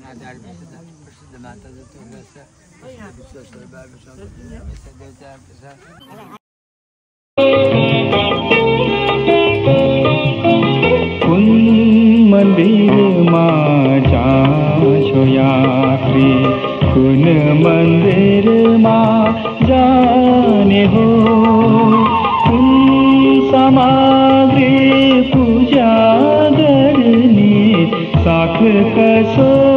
प्रसिद्ध माताचं तोंड असतं विश्वेश्वर सध्याच्या मंदिर माझ्या यात्री कुन मंदिर मा जाने हो कुन सामग्री पूजा करनी साख कसो